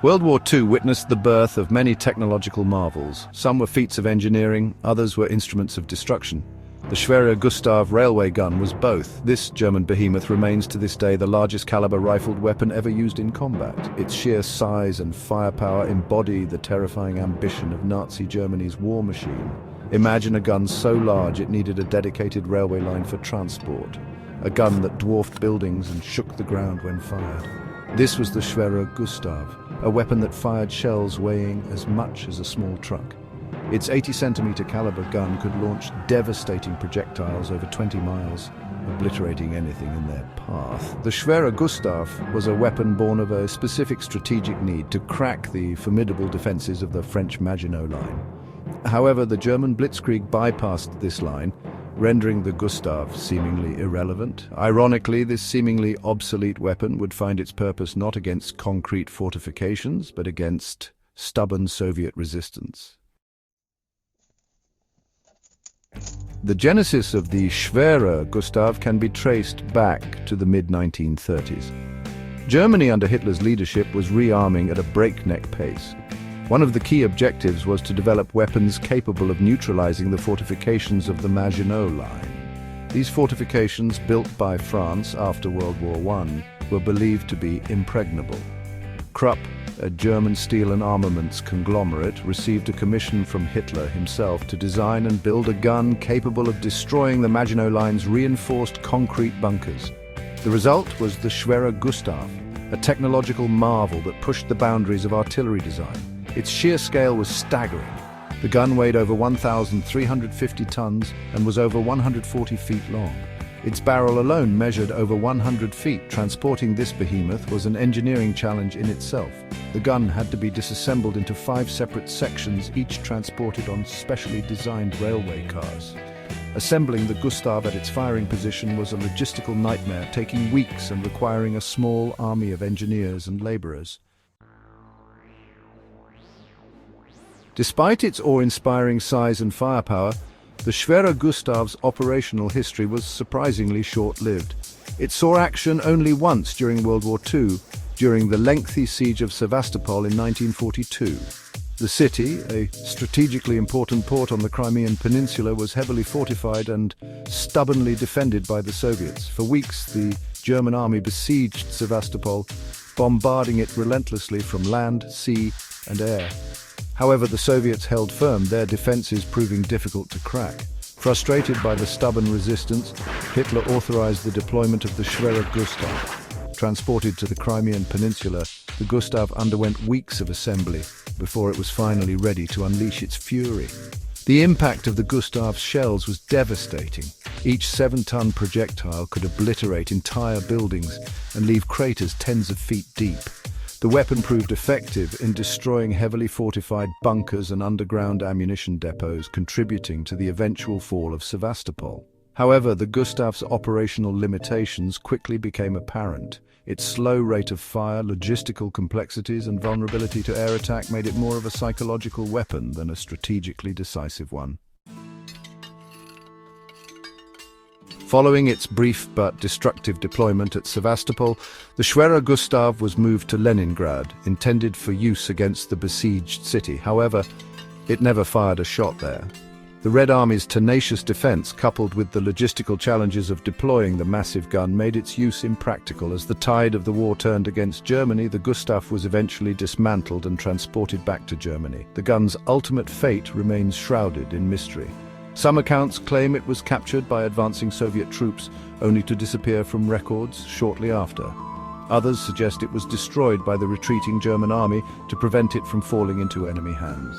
World War II witnessed the birth of many technological marvels. Some were feats of engineering, others were instruments of destruction. The Schwerer Gustav railway gun was both. This German behemoth remains to this day the largest caliber rifled weapon ever used in combat. Its sheer size and firepower embody the terrifying ambition of Nazi Germany's war machine. Imagine a gun so large it needed a dedicated railway line for transport. A gun that dwarfed buildings and shook the ground when fired. This was the Schwerer Gustav, a weapon that fired shells weighing as much as a small truck. Its 80-centimeter caliber gun could launch devastating projectiles over 20 miles, obliterating anything in their path. The Schwerer Gustav was a weapon born of a specific strategic need to crack the formidable defenses of the French Maginot Line. However, the German Blitzkrieg bypassed this line, rendering the Gustav seemingly irrelevant. Ironically, this seemingly obsolete weapon would find its purpose not against concrete fortifications, but against stubborn Soviet resistance. The genesis of the Schwerer Gustav can be traced back to the mid-1930s. Germany under Hitler's leadership was rearming at a breakneck pace. One of the key objectives was to develop weapons capable of neutralizing the fortifications of the Maginot Line. These fortifications, built by France after World War I, were believed to be impregnable. Krupp, a German steel and armaments conglomerate, received a commission from Hitler himself to design and build a gun capable of destroying the Maginot Line's reinforced concrete bunkers. The result was the Schwerer Gustav, a technological marvel that pushed the boundaries of artillery design. Its sheer scale was staggering. The gun weighed over 1,350 tons and was over 140 feet long. Its barrel alone measured over 100 feet. Transporting this behemoth was an engineering challenge in itself. The gun had to be disassembled into 5 separate sections, each transported on specially designed railway cars. Assembling the Gustav at its firing position was a logistical nightmare, taking weeks and requiring a small army of engineers and laborers. Despite its awe-inspiring size and firepower, the Schwerer Gustav's operational history was surprisingly short-lived. It saw action only once during World War II, during the lengthy siege of Sevastopol in 1942. The city, a strategically important port on the Crimean Peninsula, was heavily fortified and stubbornly defended by the Soviets. For weeks, the German army besieged Sevastopol, bombarding it relentlessly from land, sea, and air. However, the Soviets held firm, their defenses proving difficult to crack. Frustrated by the stubborn resistance, Hitler authorized the deployment of the Schwerer Gustav. Transported to the Crimean Peninsula, the Gustav underwent weeks of assembly before it was finally ready to unleash its fury. The impact of the Gustav's shells was devastating. Each 7-ton projectile could obliterate entire buildings and leave craters tens of feet deep. The weapon proved effective in destroying heavily fortified bunkers and underground ammunition depots, contributing to the eventual fall of Sevastopol. However, the Gustav's operational limitations quickly became apparent. Its slow rate of fire, logistical complexities, and vulnerability to air attack made it more of a psychological weapon than a strategically decisive one. Following its brief but destructive deployment at Sevastopol, the Schwerer Gustav was moved to Leningrad, intended for use against the besieged city. However, it never fired a shot there. The Red Army's tenacious defense, coupled with the logistical challenges of deploying the massive gun, made its use impractical. As the tide of the war turned against Germany, the Gustav was eventually dismantled and transported back to Germany. The gun's ultimate fate remains shrouded in mystery. Some accounts claim it was captured by advancing Soviet troops, only to disappear from records shortly after. Others suggest it was destroyed by the retreating German army to prevent it from falling into enemy hands.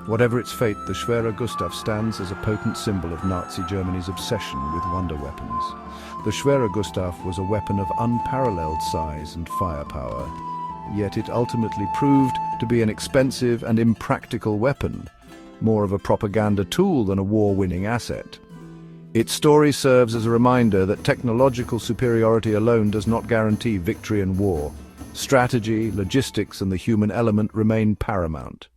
Whatever its fate, the Schwerer Gustav stands as a potent symbol of Nazi Germany's obsession with wonder weapons. The Schwerer Gustav was a weapon of unparalleled size and firepower, yet it ultimately proved to be an expensive and impractical weapon, more of a propaganda tool than a war-winning asset. Its story serves as a reminder that technological superiority alone does not guarantee victory in war. Strategy, logistics, and the human element remain paramount.